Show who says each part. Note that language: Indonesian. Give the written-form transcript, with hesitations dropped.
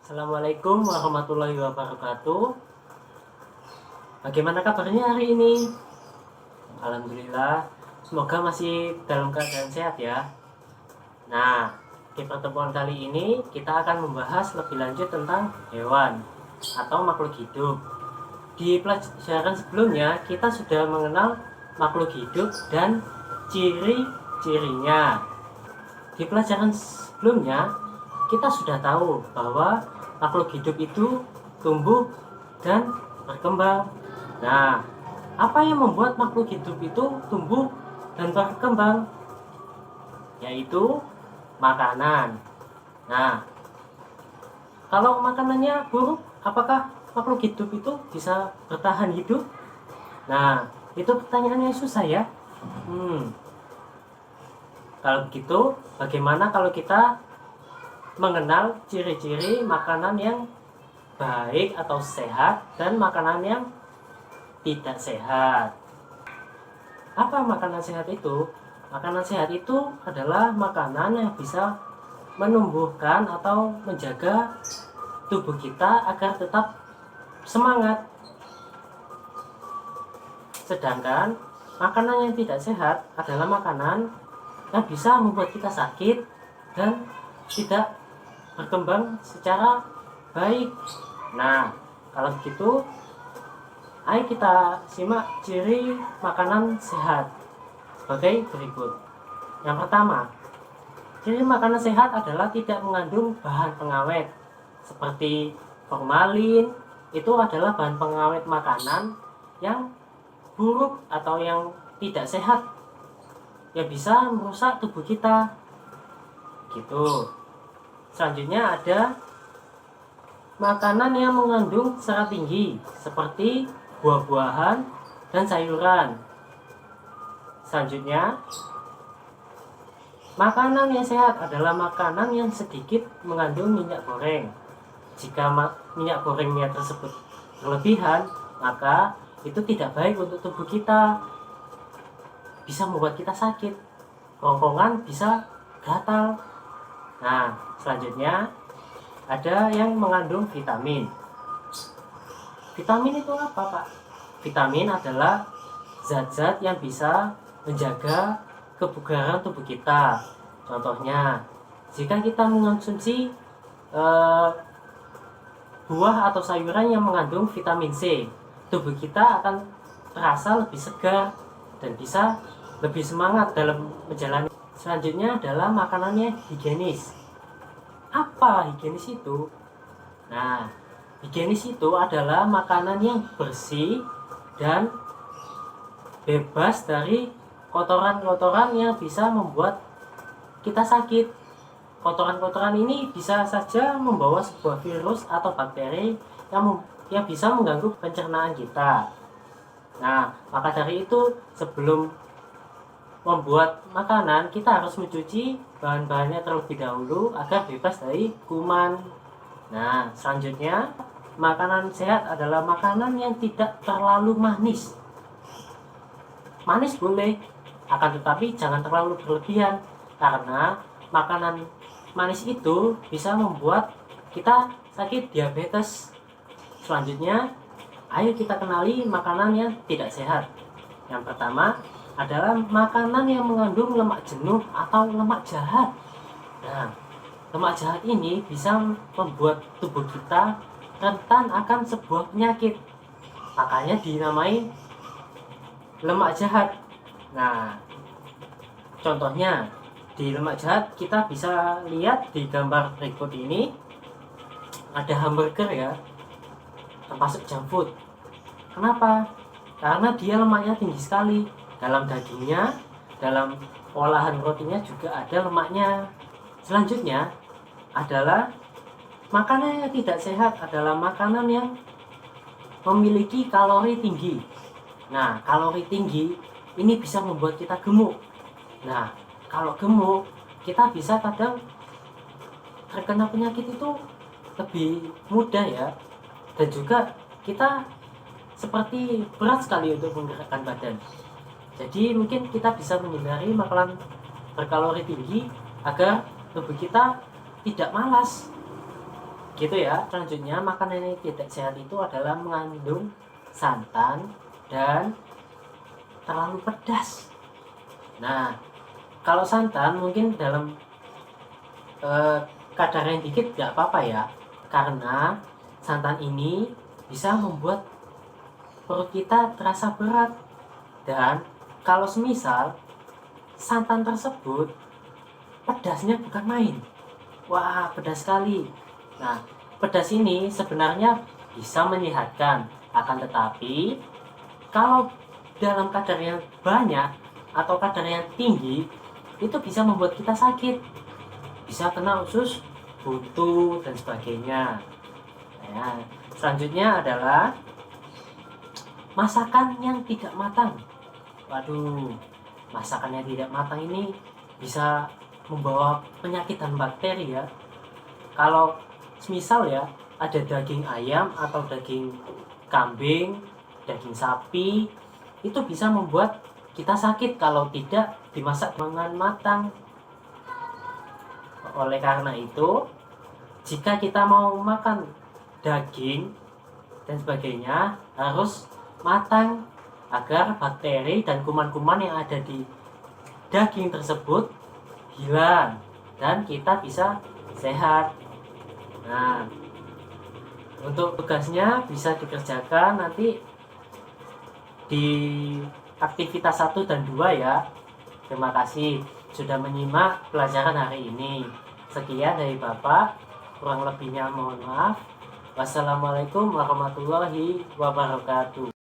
Speaker 1: Assalamualaikum warahmatullahi wabarakatuh. Bagaimana kabarnya hari ini? Alhamdulillah, semoga masih dalam keadaan sehat ya. Nah, di pertemuan kali ini kita akan membahas lebih lanjut tentang hewan atau makhluk hidup. Di pelajaran sebelumnya kita sudah mengenal makhluk hidup dan ciri-cirinya. Di pelajaran sebelumnya kita sudah tahu bahwa makhluk hidup itu tumbuh dan berkembang. Nah, apa yang membuat makhluk hidup itu tumbuh dan berkembang? Yaitu makanan. Nah, kalau makanannya buruk, apakah makhluk hidup itu bisa bertahan hidup? Nah, itu pertanyaannya susah ya. Kalau begitu, bagaimana kalau kita mengenal ciri-ciri makanan yang baik atau sehat dan makanan yang tidak sehat? Apa makanan sehat itu? Makanan sehat itu adalah makanan yang bisa menumbuhkan atau menjaga tubuh kita agar tetap semangat. Sedangkan makanan yang tidak sehat adalah makanan yang bisa membuat kita sakit dan tidak berkembang secara baik. Nah, kalau begitu, ayo kita simak ciri makanan sehat sebagai berikut. Yang pertama, ciri makanan sehat adalah tidak mengandung bahan pengawet seperti formalin. Itu adalah bahan pengawet makanan yang buruk atau yang tidak sehat, yang bisa merusak tubuh kita gitu. Selanjutnya ada makanan yang mengandung serat tinggi seperti buah-buahan dan sayuran. Selanjutnya, makanan yang sehat adalah makanan yang sedikit mengandung minyak goreng. Jika minyak gorengnya tersebut berlebihan, maka itu tidak baik untuk tubuh kita. Bisa membuat kita sakit, kerongkongan bisa gatal. Nah, selanjutnya ada yang mengandung vitamin. Vitamin itu apa, Pak? Vitamin adalah zat-zat yang bisa menjaga kebugaran tubuh kita. Contohnya, jika kita mengonsumsi buah atau sayuran yang mengandung vitamin C, tubuh kita akan terasa lebih segar dan bisa lebih semangat dalam menjalani. Selanjutnya adalah makanannya higienis. Apa higienis itu? Nah, higienis itu adalah makanan yang bersih dan bebas dari kotoran-kotoran yang bisa membuat kita sakit. Kotoran-kotoran ini bisa saja membawa sebuah virus atau bakteri yang bisa mengganggu pencernaan kita. Nah, maka dari itu sebelum membuat makanan kita harus mencuci bahan-bahannya terlebih dahulu agar bebas dari kuman. Nah, selanjutnya makanan sehat adalah makanan yang tidak terlalu manis. Manis boleh, akan tetapi jangan terlalu berlebihan, karena makanan manis itu bisa membuat kita sakit diabetes. Selanjutnya, ayo kita kenali makanan yang tidak sehat. Yang pertama adalah makanan yang mengandung lemak jenuh atau lemak jahat. Nah, lemak jahat ini bisa membuat tubuh kita rentan akan sebuah penyakit. Makanya dinamai lemak jahat. Nah, contohnya di lemak jahat kita bisa lihat di gambar berikut ini ada hamburger ya, termasuk junk food. Kenapa? Karena dia lemaknya tinggi sekali. Dalam dagingnya, dalam olahan rotinya juga ada lemaknya. Selanjutnya adalah makanan yang tidak sehat adalah makanan yang memiliki kalori tinggi. Nah, kalori tinggi ini bisa membuat kita gemuk. Nah, kalau gemuk, kita bisa kadang terkena penyakit itu lebih mudah ya. Dan juga kita seperti berat sekali untuk menggerakkan badan. Jadi mungkin kita bisa menghindari makanan berkalori tinggi agar tubuh kita tidak malas. gitu ya. Selanjutnya makanan yang tidak sehat itu adalah mengandung santan dan terlalu pedas. Nah, kalau santan mungkin dalam kadar yang dikit nggak apa-apa ya, karena santan ini bisa membuat perut kita terasa berat. Dan kalau semisal santan tersebut pedasnya bukan main, wah pedas sekali. Nah, pedas ini sebenarnya bisa menyehatkan, akan tetapi kalau dalam kadar yang banyak atau kadar yang tinggi itu bisa membuat kita sakit, bisa kena usus buntu dan sebagainya. Nah, selanjutnya adalah masakan yang tidak matang. Waduh, masakan yang tidak matang ini bisa membawa penyakit dan bakteri ya. Kalau misal ya ada daging ayam atau daging kambing, daging sapi, itu bisa membuat kita sakit kalau tidak dimasak dengan matang. Oleh karena itu, jika kita mau makan daging dan sebagainya harus matang agar bakteri dan kuman-kuman yang ada di daging tersebut hilang dan kita bisa sehat. Nah, untuk tugasnya bisa dikerjakan nanti di aktivitas 1 dan 2 ya. Terima kasih sudah menyimak pelajaran hari ini. Sekian dari Bapak, kurang lebihnya mohon maaf. Wassalamualaikum warahmatullahi wabarakatuh.